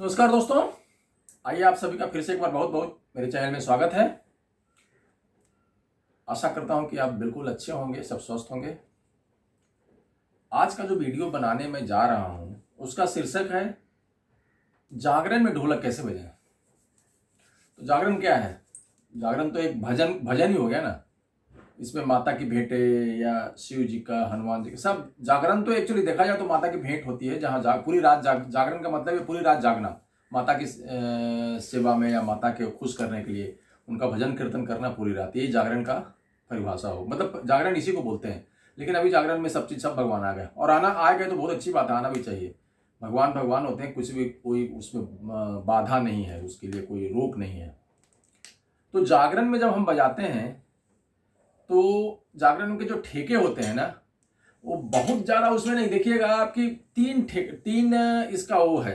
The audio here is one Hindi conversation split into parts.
नमस्कार दोस्तों, आइए आप सभी का फिर से एक बार बहुत बहुत मेरे चैनल में स्वागत है। आशा करता हूं कि आप बिल्कुल अच्छे होंगे, सब स्वस्थ होंगे। आज का जो वीडियो बनाने में जा रहा हूं उसका शीर्षक है जागरण में ढोलक कैसे बजाएं। तो जागरण क्या है? जागरण तो एक भजन भजन ही हो गया ना। इसमें माता की भेंटे या शिव जी का, हनुमान जी का, सब जागरण तो एक्चुअली देखा जाए तो माता की भेंट होती है, जहाँ पूरी रात जागरण का मतलब है पूरी रात जागना, माता की सेवा में या माता के खुश करने के लिए उनका भजन कीर्तन करना पूरी रात, यही जागरण का परिभाषा हो, मतलब जागरण इसी को बोलते हैं। लेकिन अभी जागरण में सब चीज़, सब भगवान आ गए और आ गए तो बहुत अच्छी बात है, आना भी चाहिए। भगवान भगवान होते हैं, कुछ भी कोई उसमें बाधा नहीं है, उसके लिए कोई रोक नहीं है। तो जागरण में जब हम बजाते हैं तो जागरण के जो ठेके होते हैं ना, वो बहुत ज़्यादा उसमें नहीं। देखिएगा आपकी तीन इसका वो है,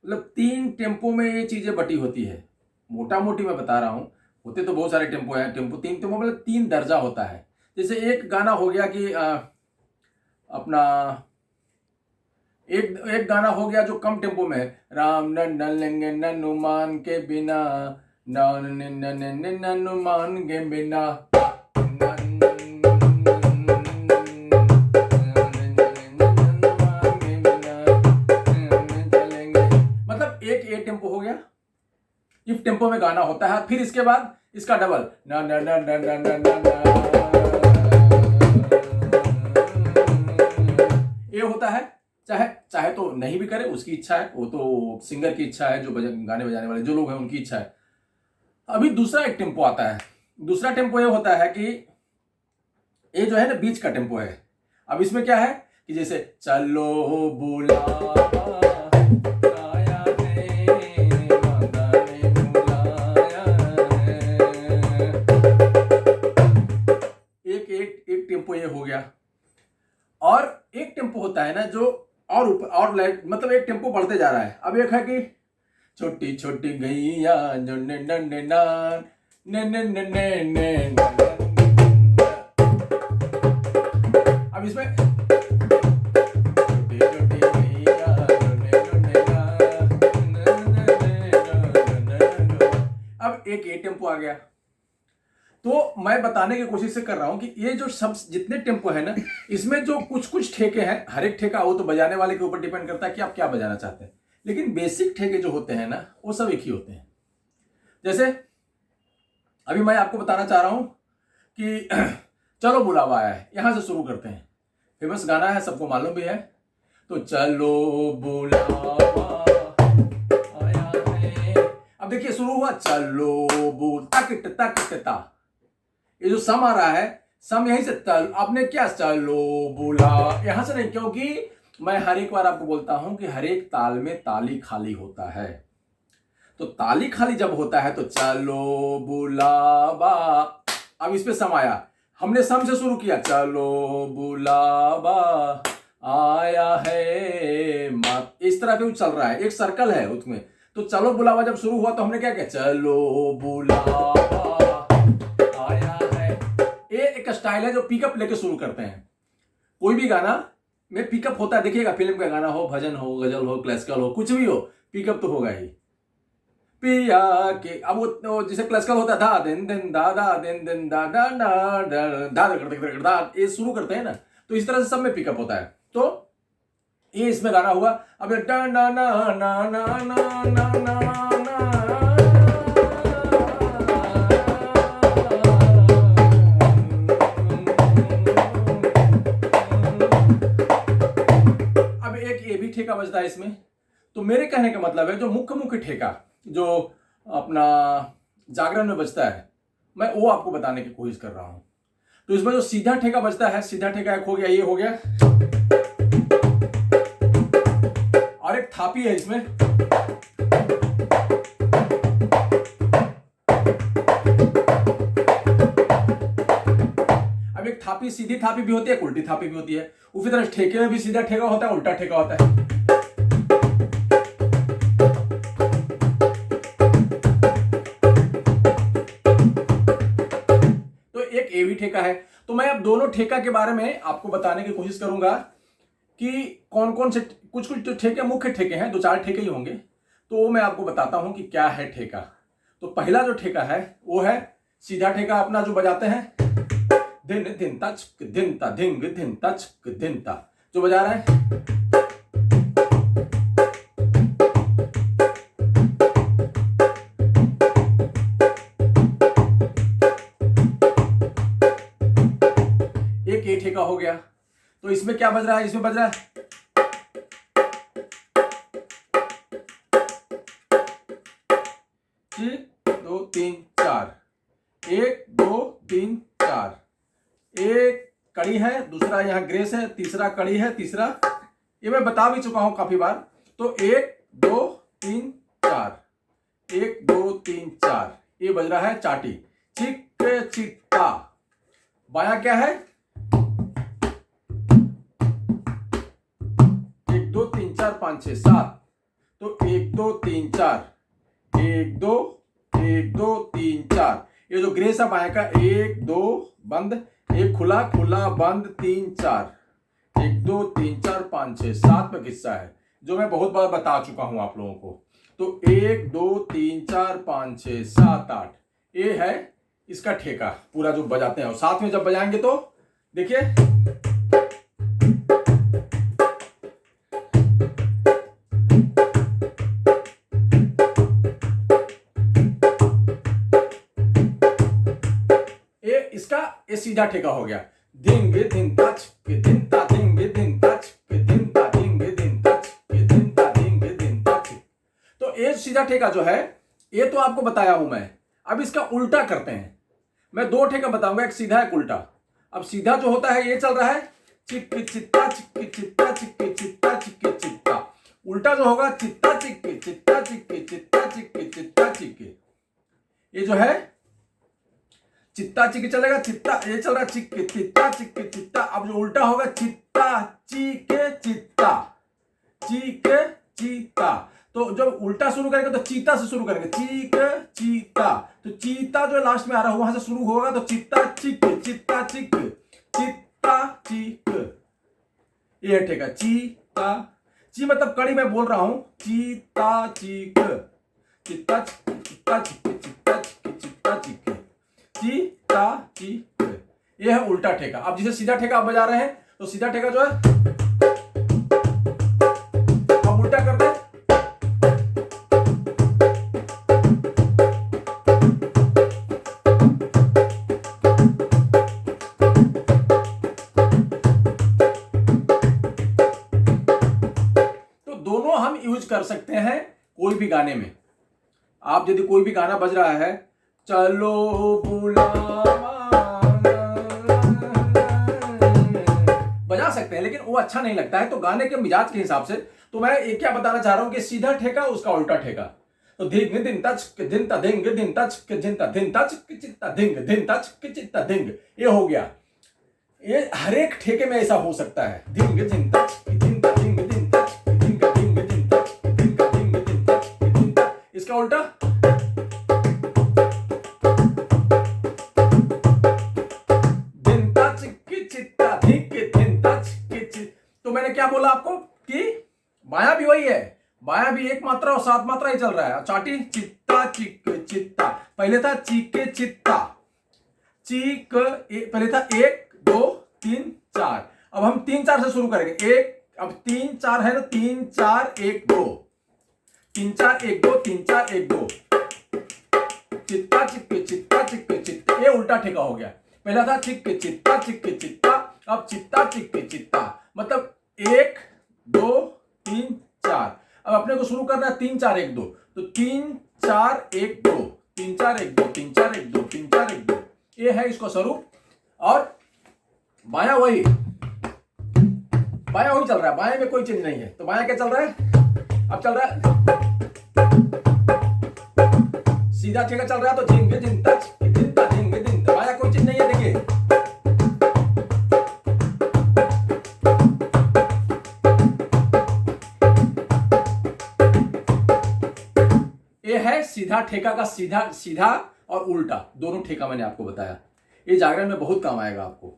मतलब 3 टेम्पो में ये चीज़ें बटी होती है। मोटा मोटी मैं बता रहा हूँ, होते तो बहुत सारे टेम्पो हैं, तीन टेम्पो मतलब 3 दर्जा होता है। जैसे एक गाना हो गया कि अपना एक गाना हो गया जो कम टेम्पो में है, राम नंदन लेंगे हनुमान के बिना, हनुमान के बिना। मतलब एक टेम्पो हो गया, इफ टेम्पो में गाना होता है, फिर इसके बाद इसका डबल ना ना ना ना ना ना ना ये होता है। चाहे चाहे तो नहीं भी करे, उसकी इच्छा है, वो तो सिंगर की इच्छा है, जो गाने बजाने वाले जो लोग हैं उनकी इच्छा है। अभी दूसरा एक टेम्पो आता है। दूसरा टेम्पो ये होता है कि ये जो है ना बीच का टेम्पो है। अब इसमें क्या है कि जैसे चलो बुला एक टेम्पो ये हो गया। और एक टेम्पो होता है ना जो और लाइट, मतलब एक टेम्पो बढ़ते जा रहा है। अब एक है कि छोटी छोटी गैया जो अब इसमें अब एक ए टेम्पो आ गया। तो मैं बताने की कोशिश से कर रहा हूं कि ये जो सब जितने टेम्पो है ना, इसमें जो कुछ कुछ ठेके हैं, हर एक ठेका वो तो बजाने वाले के ऊपर डिपेंड करता है कि आप क्या बजाना चाहते हैं, लेकिन बेसिक ठेके जो होते हैं ना वो सब एक ही होते हैं। जैसे अभी मैं आपको बताना चाह रहा हूं कि चलो बुलावा आया है, यहां से शुरू करते हैं। फेमस गाना है, सबको मालूम भी है। तो चलो बुलावा आया है, अब देखिए शुरू हुआ चलो बुल तक ता, ये जो सम आ रहा है, सम यहीं से तल, आपने क्या चलो बुला, यहां से नहीं, क्योंकि मैं हर एक बार आपको बोलता हूं कि हर एक ताल में ताली खाली होता है। तो ताली खाली जब होता है तो चलो बुलावा, अब इस पे सम आया, हमने सम से शुरू किया, चलो बुलावा आया है मात, इस तरह से चल रहा है, एक सर्कल है उसमें। तो चलो बुलावा जब शुरू हुआ तो हमने क्या किया, चलो बुलावा आया है। ये एक स्टाइल है जो पिकअप लेके शुरू करते हैं। कोई भी गाना में पिकअप होता है, देखिएगा फिल्म का गाना हो, भजन हो, गजल हो, क्लासिकल हो, कुछ भी हो, पिकअप तो होगा ही। पिया के अब वो जैसे क्लासिकल होता है, धा दिन दिन दा दिन दिन दा दा दा, ये शुरू करते हैं ना, तो इस तरह से सब में पिकअप होता है। तो ये इसमें गाना हुआ। अब डा ना ना ना ना ना ना ना, अब एक ये भी ठेका बजता है इसमें। तो मेरे कहने का मतलब है जो मुख्य ठेका जो अपना जागरण में बजता है, मैं वो आपको बताने की कोशिश कर रहा हूं। तो इसमें जो सीधा ठेका बजता है, सीधा ठेका एक हो गया, ये हो गया, और एक थापी है इसमें। अब एक थापी, सीधी थापी भी होती है, उल्टी थापी भी होती है। उसी तरह ठेके में भी सीधा ठेका होता है, उल्टा ठेका होता है। तो एक ये भी ठेका है। तो मैं अब दोनों ठेका के बारे में आपको बताने की कोशिश करूंगा कि कौन कौन से, कुछ कुछ जो ठेके मुख्य ठेके हैं, 2-4 ठेके ही होंगे। तो मैं आपको बताता हूं कि क्या है ठेका। तो पहला जो ठेका है वो है सीधा ठेका अपना जो बजाते हैं, दिन दिन तच दिन ता धिंग दिन तच दिन ता, जो बजा रहा है। एक ये ठेका हो गया। तो इसमें क्या बज रहा है, इसमें बज रहा है दो तीन चार, एक दो तीन चार। एक कड़ी है, दूसरा यहाँ ग्रेस है, तीसरा कड़ी है, तीसरा ये मैं बता भी चुका हूं काफी बार। तो एक दो तीन चार, एक दो तीन चार, ये बज रहा है चाटी, चिक चित्ता। बाया क्या है, एक दो तीन चार पांच छह सात। तो एक दो तीन चार, एक दो तीन चार। ये जो ग्रेस है बाया का, एक दो बंद, एक खुला खुला बंद, तीन चार, एक दो तीन चार पांच छह सात में हिस्सा है, जो मैं बहुत बार बता चुका हूं आप लोगों को। तो एक दो तीन चार पांच छह सात आठ, ये है इसका ठेका पूरा जो बजाते हैं। और साथ में जब बजाएंगे तो देखिए, ये सीधा ठेका हो गया, धिंग धिन तच दिन ता धिंग दिन तच दिन ता धिंग दिन तच दिन ता धिंग दिन तच। तो ये सीधा ठेका जो है ये तो आपको बताया हूं मैं। अब इसका उल्टा करते हैं। मैं दो ठेका बताऊंगा, एक सीधा एक उल्टा। अब सीधा जो होता है ये चल रहा है चिक चित्ता चिक चित्ता चिक चित्ता चिक चित्ता। उल्टा जो होगा चित्ता चिक चित्ता चिक चित्ता चिक चित्ता चिक। ये जो है चित्ता चिक चलेगा, चित्ता ये चल रहा है चिक चित्ता चिक चित्ता। अब जो उल्टा होगा चित्ता चीके चित्ता, चीके चीता। तो जब उल्टा शुरू करेंगे तो चीता से शुरू करेंगे, चीक चीता। तो चीता जो लास्ट में आ रहा है वहां से शुरू होगा, तो चित्ता चिक चित्ता चिक चित्ता चिक। ये ठेका चीता, ची मतलब कड़ी में बोल रहा हूं, चीता चीक चित्ता चित्ता चिक चित्ता चिक चित्ता चिक चीता चिक। ये है उल्टा ठेका। अब जिसे सीधा ठेका आप बजा रहे हैं, तो सीधा ठेका जो है अब उल्टा करते हैं। तो दोनों हम यूज कर सकते हैं कोई भी गाने में। आप यदि कोई भी गाना बज रहा है, चलो बुलावा बजा सकते हैं, लेकिन वो अच्छा नहीं लगता है। तो गाने के मिजाज के हिसाब से तो मैं ये क्या बताना चाह रहा हूं कि सीधा ठेका उसका उल्टा ठेका। तो धिंग दिन तच दिन ता धिंग दिन तच दिन ता दिन तच चित्ता धिंग दिन तच चित्ता धिंग, ये हो गया। ये हर एक ठेके में ऐसा हो सकता है, धिंग दिन तच दिन ता धिंग दिन तच धिंग धिंग दिन तच धिंग धिंग दिन तच दिन ता। इसका उल्टा क्या बोला आपको कि बाया भी वही है, बाया भी एक मात्रा और सात मात्रा ही चल रहा है। चाटी चित्ता चिक चित्ता, पहले था चीके चित्ता चीक, पहले था एक दो तीन चार। अब हम तीन चार से शुरू करेंगे। एक, अब तीन चार है ना, तीन चार एक दो, तीन चार एक दो, तीन चार एक दो, चित्ता चिक चित्ता चिक चित्ता। ये उल्टा ठेका हो गया। पहला था चिक चित्ता चिक चित्ता, अब चित्ता चिक चित्ता, मतलब एक दो तीन चार। अब अपने को शुरू करना है तीन चार एक दो, तो तीन चार एक दो, तीन चार एक दो, तीन चार एक दो, तीन चार एक दो। ये है इसको स्वरूप। और बाया वही चल रहा है, बाया में कोई चेंज नहीं है। तो बाया क्या चल रहा है, अब चल रहा है सीधा ठेका चल रहा है। तो झिंग झिंग तच दिन ता झिंग दिन, बाया कोई चेंज नहीं है। देखिए है सीधा ठेका का सीधा और उल्टा दोनों ठेका मैंने आपको बताया। ये जागरण में बहुत काम आएगा आपको।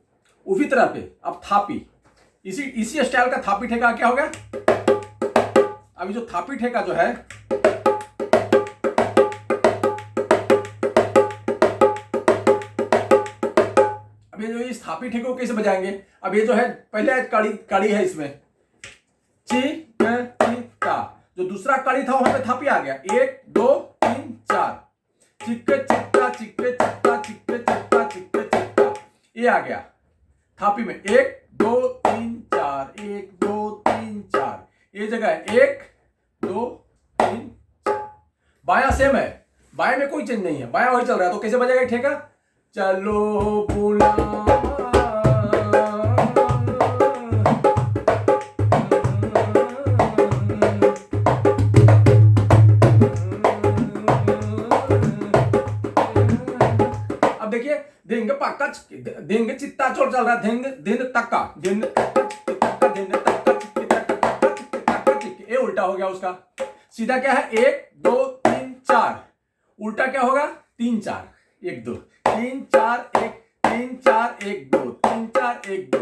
उसी तरह पे अब थापी, इसी स्टाइल का थापी ठेका क्या हो गया। अभी जो थापी ठेका जो है अब ये जो इस थापी ठेके को कैसे बजाएंगे? अब ये जो है पहले कड़ी है इसमें चिक चित्ता, जो दूसरा कड़ी था वहां पे थापी आ गया 1 2 3 4 चिक चित्ता चिक चित्ता चिक चित्ता चिक चित्ता, ये आ गया थापी में 1 2 3 4 1 2 3 4, ये जगह है 1 2 3 4। बायां सेम है, बाएं में कोई चेंज नहीं है, बायां वही चल रहा है, तो कैसे बजेगा ठेका? चलो बुला अब देखिए धिंग पक्का धिंग चित्ता चोर चल रहा है, धिंग दिन तक्का दिन दिन तक्का, ये उल्टा हो गया उसका। सीधा क्या है 1 2 3 4, उल्टा क्या होगा 3 4 1 2 3 4 1 3 4 1 2 3 4 1 2,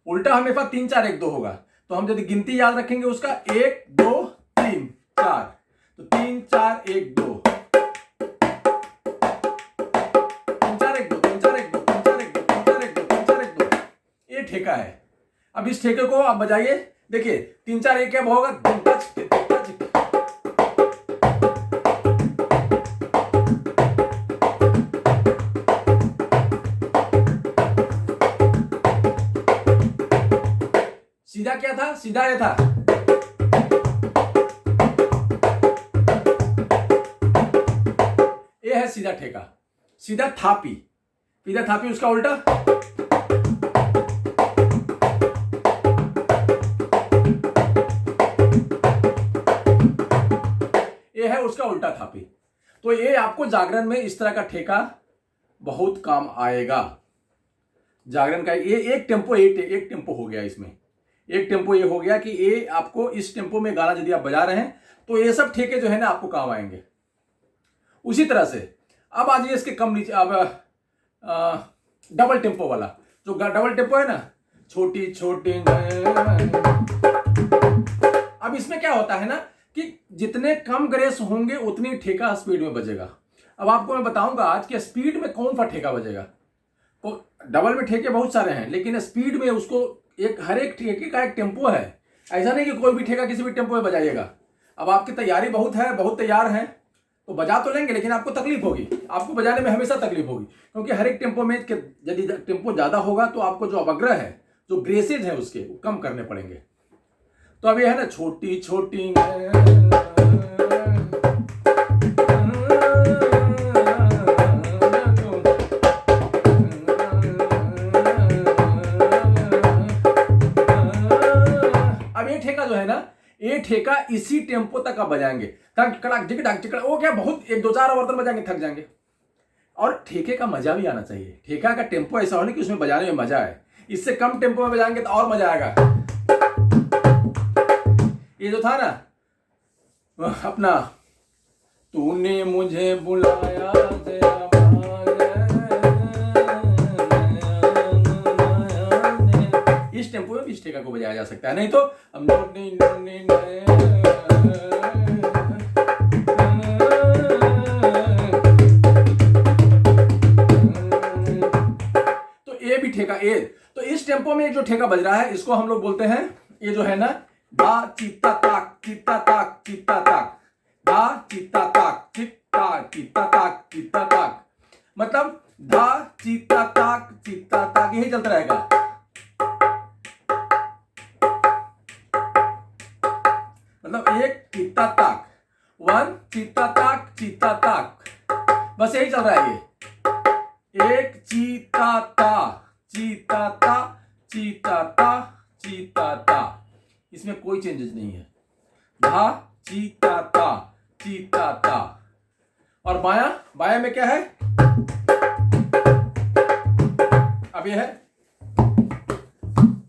उल्टा हमेशा 3 4 1 2 होगा। तो हम यदि गिनती याद रखेंगे उसका 1 2 3 4, तो 3 4 1 2 3 4 1 2 3 4 1 2 3 4 1 2 3 4 1 2 3 4 1 2, ये ठेका है। अब इस ठेके को आप बजाइए, देखिए 3 4 1 क्या होगा? सीधा क्या था? सीधा ये था, ये है सीधा ठेका। सीधा थापी, सीधा थापी उसका उल्टा ये है उसका उल्टा थापी। तो ये आपको जागरण में इस तरह का ठेका बहुत काम आएगा। जागरण का ये एक टेम्पो हो गया, इसमें एक टेम्पो ये हो गया कि ये आपको इस टेम्पो में गाना यदि आप बजा रहे हैं तो ये सब ठेके जो है ना आपको काम आएंगे। उसी तरह से अब आ जाइए इसके कम नीचे, अब डबल टेम्पो वाला, जो डबल टेम्पो है ना, छोटी छोटी। अब इसमें क्या होता है ना कि जितने कम ग्रेस होंगे उतनी ठेका स्पीड में बजेगा। अब आपको मैं बताऊंगा आज कि स्पीड में कौन सा ठेका बजेगा। तो डबल में ठेके बहुत सारे हैं, लेकिन स्पीड में उसको हर एक ठेके का एक टेम्पो है। ऐसा नहीं कि कोई भी ठेका किसी भी टेम्पो में बजाइएगा। अब आपकी तैयारी बहुत है, बहुत तैयार हैं तो बजा तो लेंगे, लेकिन आपको तकलीफ होगी, आपको बजाने में हमेशा तकलीफ होगी, क्योंकि हर एक टेम्पो में यदि टेम्पो ज़्यादा होगा तो आपको जो अवग्रह है, जो ग्रेसेज है उसके, वो कम करने पड़ेंगे। तो अब ये है ना छोटी छोटी, जो है ना ये ठेका इसी टेम्पो तक आप बजाएंगे, वो क्या बहुत 1 2 4 आवर्तन बजाएंगे थक जाएंगे। और ठेके का मजा भी आना चाहिए। ठेका का टेम्पो ऐसा होना कि उसमें बजाने में मजा है। इससे कम टेम्पो में बजाएंगे तो और मजा आएगा। ये जो था ना अपना तूने मुझे बुलाया इस टेम्पो में इस ठेका को बजाया जा सकता है, नहीं तो ये भी ठेका ए। तो इस टेम्पो में जो ठेका बज रहा है इसको हम लोग बोलते हैं, ये जो है ना धा चित्ता ताक चित्ता ताक चित्ता ताक, धा चित्ता ताक चित्ता चित्ता ताक चित्ता ताक, मतलब धा चित्ता ताक यही चलता रहेगा। मतलब एक चित्ता ताक, 1 चित्ता ताक, बस यही चल रहा है। ये एक चीता ता, इसमें कोई चेंजेस नहीं है। धा चीता ता। और बाया में क्या है? अब ये है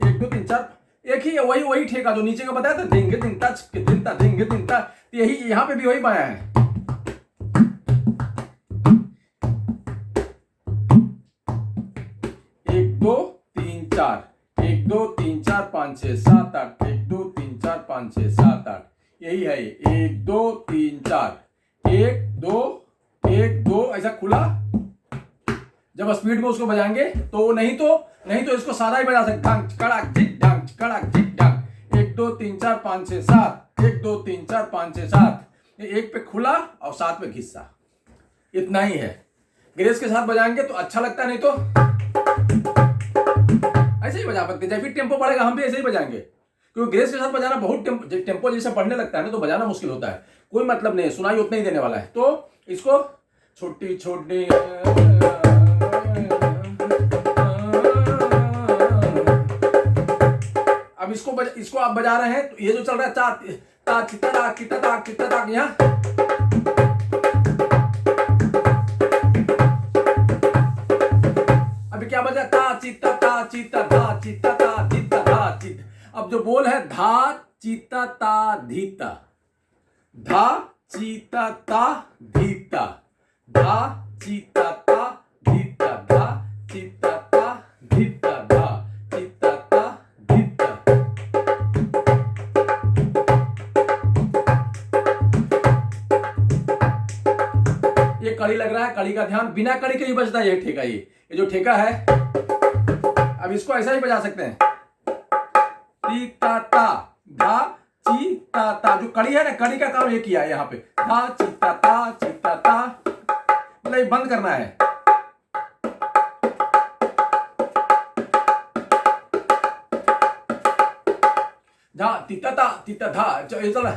1 2 3 4, एक ही वही ठेका जो नीचे का बताया था, धिंग दिंता, यही यहां पे भी वही बाया है। 1 2 3 4 1 2 3 4 5 6 7 8 1 2 3 4 5 6 7 8, यही है 1 2 3 4 1 2 1 2 ऐसा खुला। जब स्पीड में उसको बजाएंगे तो नहीं तो इसको सादा ही बजा सकते, ढंग कड़ाक झिक ढंग कड़ाक झिक ढंग, 1 2 3 4 5 6 7, 1 2 3 4 5 6 7, एक पे खुला और 7 पे घिस्सा, इतना ही है। ग्रेस के साथ बजाएंगे तो अच्छा लगता है, नहीं तो ऐसे ही बजा सकते हैं। जब भी टेम्पो बढ़ेगा हम भी ऐसे ही बजाएंगे, क्योंकि ग्रेस के साथ बजाना बहुत टेम्पो जैसे बढ़ने लगता है ना तो बजाना मुश्किल होता है, कोई मतलब नहीं है, सुनाई उतना ही देने वाला है। तो इसको छोटी छोटी अब इसको आप बजा रहे हैं तो ये जो चल रहा है ता ता चिता ता चिता ता चिता ता, यहाँ अभी क्या बजा, ता चिता ता चिता धा चिता ता चिता धा चिता। अब जो बोल है धा चिता ता धीता, धा चिता ता धीता, धा चिता ता धीता, धा चिता ता धीता, धा चिता ता धीता। ये कड़ी लग रहा है, कड़ी का ध्यान बिना कड़ी के ही बजता है ये ठेका। ये जो ठेका है अब इसको ऐसा ही बजा सकते हैं, ती ता ता धा ची ता ता। जो कड़ी है ना, कड़ी का काम ये किया है यहाँ पे, धा चीता ता, मतलब ये बंद करना है। धा तीता धा, ये चल रहा है।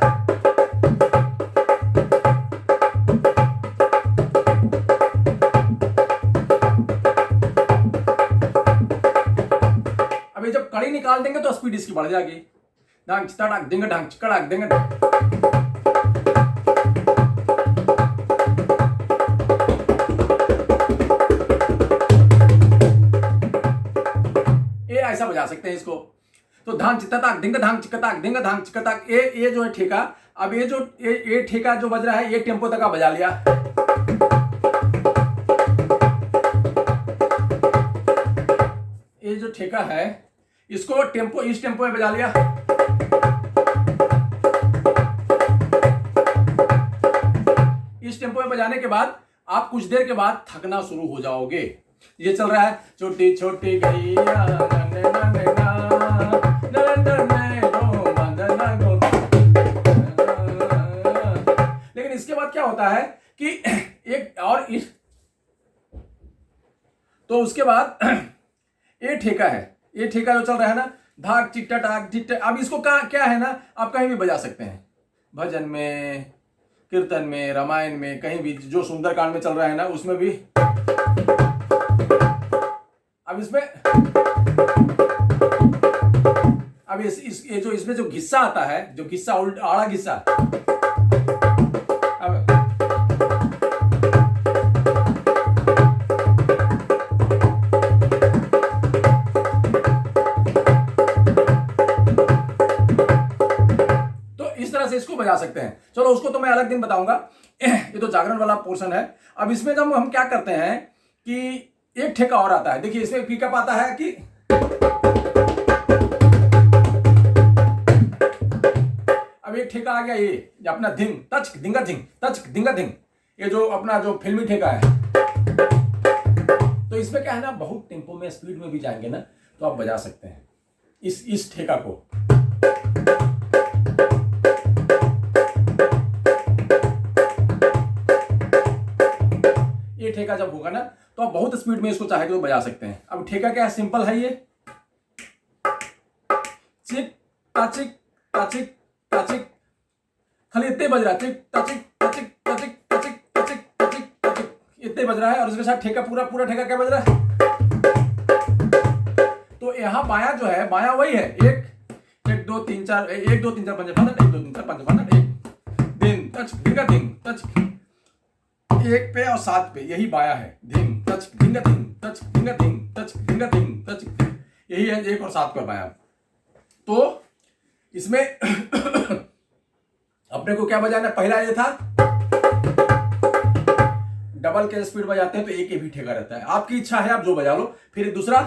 अभी जब कड़ी निकाल देंगे तो स्पीड इसकी बढ़ जाएगी, ढंग चिताड़क डिंग ढंग चिकड़क डिंग। ये ऐसा बजा सकते हैं इसको, तो धांग चिताड़क डिंग ढंग चिकड़क डिंग ढंग चिकड़क। ये जो है ठेका, अब ये जो ये ठेका जो बज रहा है ये टेम्पो तक का बजा लिया। ये जो ठेका है इसको टेम्पो इस टेम्पो में बजा लिया। इस टेम्पो में बजाने के बाद आप कुछ देर के बाद थकना शुरू हो जाओगे। ये चल रहा है छोटी छोटी गैया, लेकिन इसके बाद क्या होता है कि एक और तो उसके बाद ये ठेका है, ये ठेका जो चल रहा है ना, धाक चिट्टा टाक चिट्टा। अब इसको क्या है ना, आप कहीं भी बजा सकते हैं, भजन में, कीर्तन में, रामायण में, कहीं भी जो सुंदरकांड में चल रहा है ना उसमें भी। अब इसमें अब ये जो इसमें जो घिस्सा आता है, जो घिस्सा आड़ा घिस्सा, अब इसको बजा सकते हैं। चलो उसको तो मैं अलग दिन बताऊंगा, ये तो जागरण वाला पोर्शन है। अब इसमें जब हम क्या करते हैं कि एक ठेका और आता है, देखिए इसमें पिकअप आता है कि अब एक ठेका आ गया, ये अपना धिंग तच धिंगा धिंग तच धिंगा धिंग, ये जो अपना जो फिल्मी ठेका है। तो इसमें क्या है ना, बहुत टेम्पो में स्पीड में भी जाएंगे ना तो आप बजा सकते हैं इस ठेका को। ये ठेका जब होगा ना तो आप बहुत स्पीड में इसको चाहे तो बजा सकते हैं। अब ठेका क्या है, सिंपल है, ये चिक टाचिक टाचिक टाचिक, खाली इतने बज रहा है, चिक टाचिक टाचिक टाचिक टाचिक टाचिक टाचिक टाचिक, इतने बज रहा है। और उसके साथ ठेका पूरा ठेका क्या बज रहा है। तो यहाँ बायां जो है, बायां वही है, 1 2 3 4 1 2 3 4 5 6 7 1 2 3 4 5 6 7 1 दिन टच धिंगा धिंग टच, 1 पे और 7 पे यही बाया है, धिंग टच धिंगा धिंग टच धिंगा धिंग टच धिंगा धिंग टच, यही है 1 और 7 पे बाया। तो इसमें अपने को क्या बजाना, पहला ये था डबल के स्पीड बजाते हैं तो एक भी ठेका रहता है, आपकी इच्छा है आप जो बजा लो। फिर दूसरा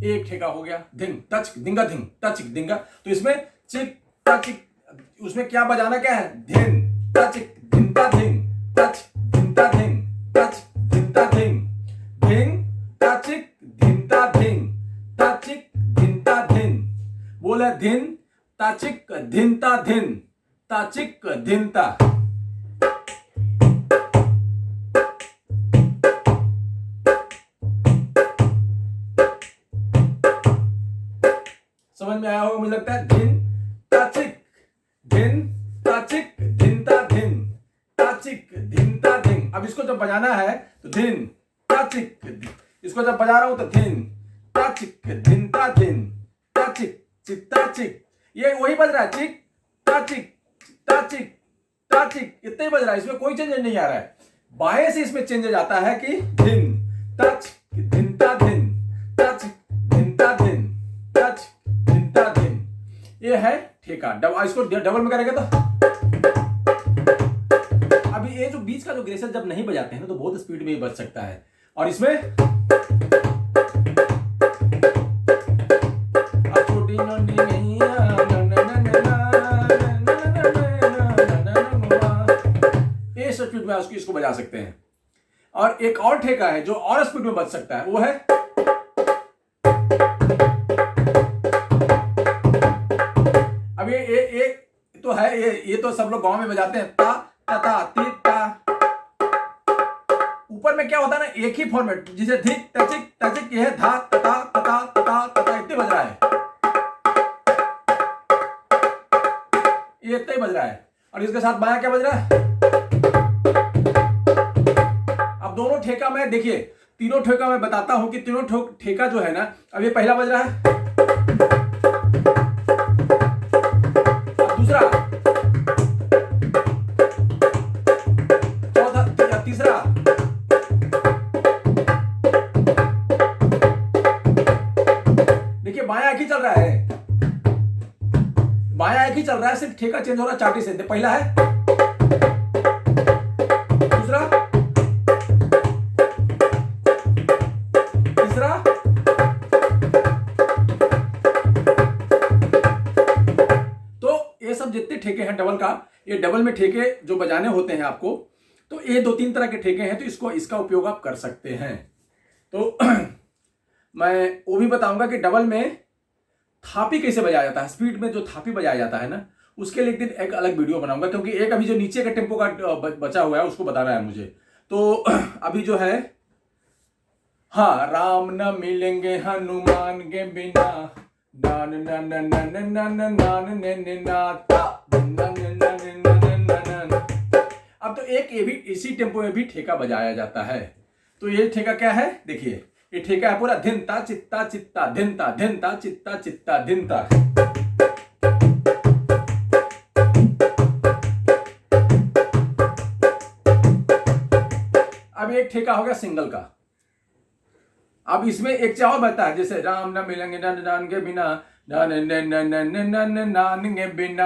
एक ठेका हो गया, धिंग टच धिंगा धिंग टच धिंगा। तो इसमें चिक टच, उसमें क्या बजाना क्या है, धिन ताचिक धिंता धिंग, तच धिंता धिंग, तच धिंता धिंग, धिंग ताचिक धिंता धिंग, ताचिक धिंता धिन। बोले धिन ताचिक धिंता धिन, ताचिक धिंता। समझ में आया होगा मुझे लगता है। धिन ताचिक, धिन ताचिक धिंता धिन, ताचिक धिंता धिन। अब इसको जब बजाना है तो धिन ताचिक, इसको जब बजा रहा हूं तो धिन ताचिक धिंता धिन, ताचिक चित्ता चिक। ये वही बज रहा है, चिक ताचिक ताचिक ताचिक, इतना ही बज रहा है, इसमें कोई चेंज नहीं आ रहा है। बाएं से इसमें चेंजेज आता है कि धिन तच धिंता धिन, तच धिंता धिन, तच धिंता धिन। ये है ठेका। इसको डबल में करेंगे तो अभी ये जो बीच का जो ग्रेसेस जब नहीं बजाते हैं ना तो बहुत स्पीड में ही बज सकता है। और इसमें अब छोटी ये स्पीड में इसको बजा सकते हैं। और एक और ठेका है जो और स्पीड में बज सकता है, वो है अब ये तो है, ये तो सब लोग गांव में बजाते हैं, ता ता ता ती ता। ऊपर में क्या होता है ना, एक ही फॉर्मेट, जिसे धिक तचिक तचिक, ये है धा तता तता तता तता, इतने बज रहा है, ये इतना ही बज रहा है। और इसके साथ बाया क्या बज रहा है। अब दोनों ठेका में देखिए, तीनों ठेका मैं बताता हूं कि तीनों ठेका जो है ना, अब ये पहला बज रहा है, अब दूसरा, चौथा, तीसरा, देखिए बायां एक ही चल रहा है, बायां एक ही चल रहा है, सिर्फ ठेका चेंज हो रहा है चाटी से। पहला है, दूसरा, तीसरा, तो ये सब जितने ठेके हैं डबल का, ये डबल में ठेके जो बजाने होते हैं आपको, तो ये 2-3 तरह के ठेके हैं, तो इसका उपयोग आप कर सकते हैं। तो मैं वो भी बताऊंगा कि डबल में थापी कैसे बजाया जाता है, स्पीड में जो थापी बजाया जाता है ना, उसके लिए एक दिन एक अलग वीडियो बनाऊंगा, क्योंकि एक अभी जो नीचे का टेम्पो का बचा हुआ है उसको बताना है मुझे। तो अभी जो है, हाँ, राम न मिलेंगे हनुमान के बिना, नान नान नान नान नान नान नाता। अब तो एक ये भी इसी टेम्पो में भी ठेका बजाया जाता है। तो ये ठेका क्या है, देखिए, ये ठेका है पूरा धिनता चित्ता चित्ता धिनता, धिनता चित्ता चित्ता धिनता। अब एक ठेका हो गया सिंगल का। अब इसमें एक चाव बता है, जैसे राम न मिलेंगे नान के बिना, नान नान के बिना।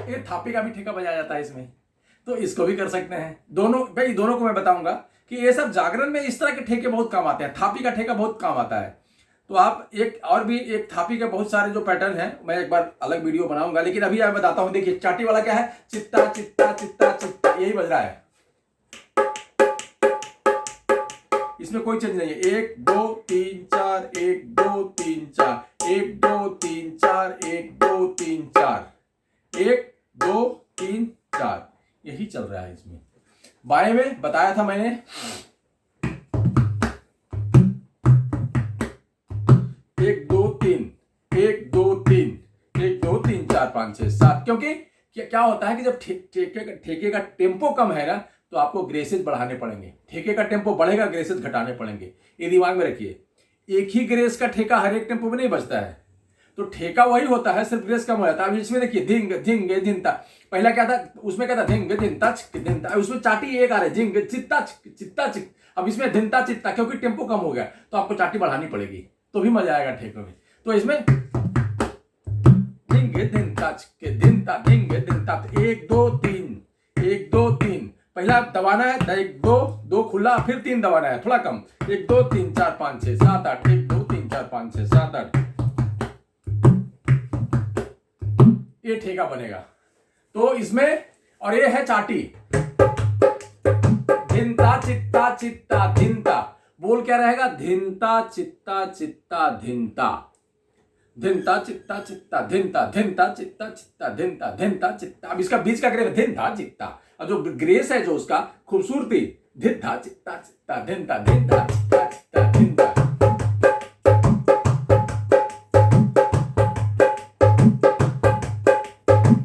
ये थापी का भी ठेका बजाया जाता है इसमें, तो इसको भी कर सकते हैं। दोनों भाई, दोनों को मैं बताऊंगा कि ये सब जागरण में इस तरह के ठेके बहुत काम आते हैं। थापी का ठेका बहुत काम आता है। तो आप एक और भी एक थापी के बहुत सारे जो पैटर्न हैं, मैं एक बार अलग वीडियो बनाऊंगा, लेकिन अभी आप बताता हूं। देखिए चाटी वाला क्या है, चित्ता चित्ता चित्ता चित्ता, यही बज रहा है, इसमें कोई चेंज नहीं है। 1 2 3 4, 1 2 3 4, 1 2 3 4, 1 2 3 4, 1 2 3 4, यही चल रहा है इसमें। बाएं में बताया था मैंने, 1 2 3, 1 2 3, 1 2 3 4 5 6 7। क्योंकि क्या होता है कि जब ठेके का टेम्पो कम है ना, तो आपको ग्रेसेस बढ़ाने पड़ेंगे। ठेके का टेम्पो बढ़ेगा, ग्रेसेस घटाने पड़ेंगे, ये दिमाग में रखिए। एक ही ग्रेस का ठेका हर एक टेम्पो में नहीं बचता है, तो ठेका वही होता है, सिर्फ ग्रेस कम हो जाता है। अब इसमें देखिए धिंग धिंग धिनता, पहला क्या था, उसमें क्या था, धिंग धिनता धिनता, उसमें चाटी एक आ रहा है, झिंग चित्ता चित्ता चिक। अब इसमें धिनता चित्ता, क्योंकि टेम्पो कम हो गया, तो आपको चाटी बढ़ानी पड़ेगी, तो भी मजा आएगा ठेके में। तो इसमें धिंग धिनता धिनता धिंग धिनता, 1 2 3, 1 2 3, पहला दबाना है, 1 2 2 खुला, फिर 3 दबाना है, थोड़ा कम, 1 2 3 4 5 6 7 8, 1 2 3 4 5 6 7 8, ये ठेका बनेगा। तो इसमें, और ये है चाटी, धिनता चित्ता चित्ता धिनता, बोल क्या रहेगा, धिनता चित्ता चित्ता धिनता, धिनता चित्ता चित्ता धिनता, धिनता चित्ता चित्ता धिनता, धिनता चित्ता। अब इसका बीच का ग्रेस धिनता चित्ता, और जो ग्रेस है जो उसका खूबसूरती, धिनता चित्ता चित्ता धिनता, धिनता चित्ता चित्ता धिनता।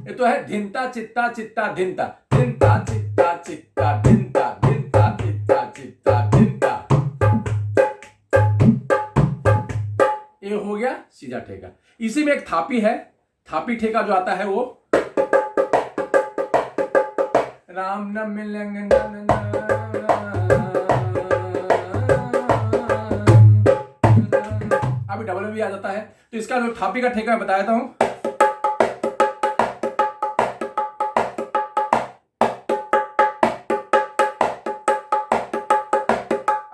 ये तो है धिनता चित्ता चित्ता धिनता, धिनता चित्ता चित्ता धिनता, धिनता चित्ता चित्ता धिनता। ये हो गया सीधा ठेका। इसी में एक थापी है, थापी ठेका जो आता है वो, राम न मिलेंगे अभी डबल में भी आ जाता है। तो इसका जो थापी का ठेका मैं बता देता हूं।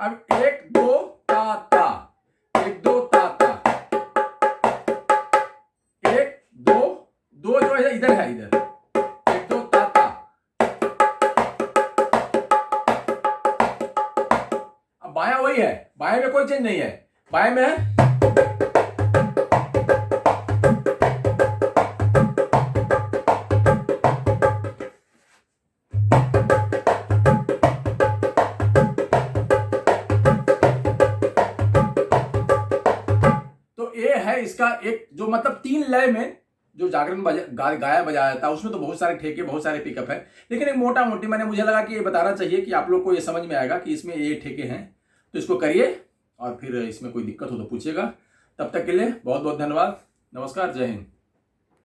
अब एक दो ता ता, एक दो ता ता, एक दो, दो जो है इधर है, इधर एक दो ता ता। अब बायां वही है, बाएं में कोई चेंज नहीं है, बाएं में है इसका एक जो मतलब तीन लय में जो जागरण गाया बजाया जाता है, उसमें तो बहुत सारे ठेके, बहुत सारे पिकअप है, लेकिन एक मोटा मोटी मैंने, मुझे लगा कि ये बताना चाहिए कि आप लोग को ये समझ में आएगा कि इसमें ये ठेके हैं। तो इसको करिए और फिर इसमें कोई दिक्कत हो तो पूछिएगा। तब तक के लिए बहुत बहुत धन्यवाद। नमस्कार, जय हिंद।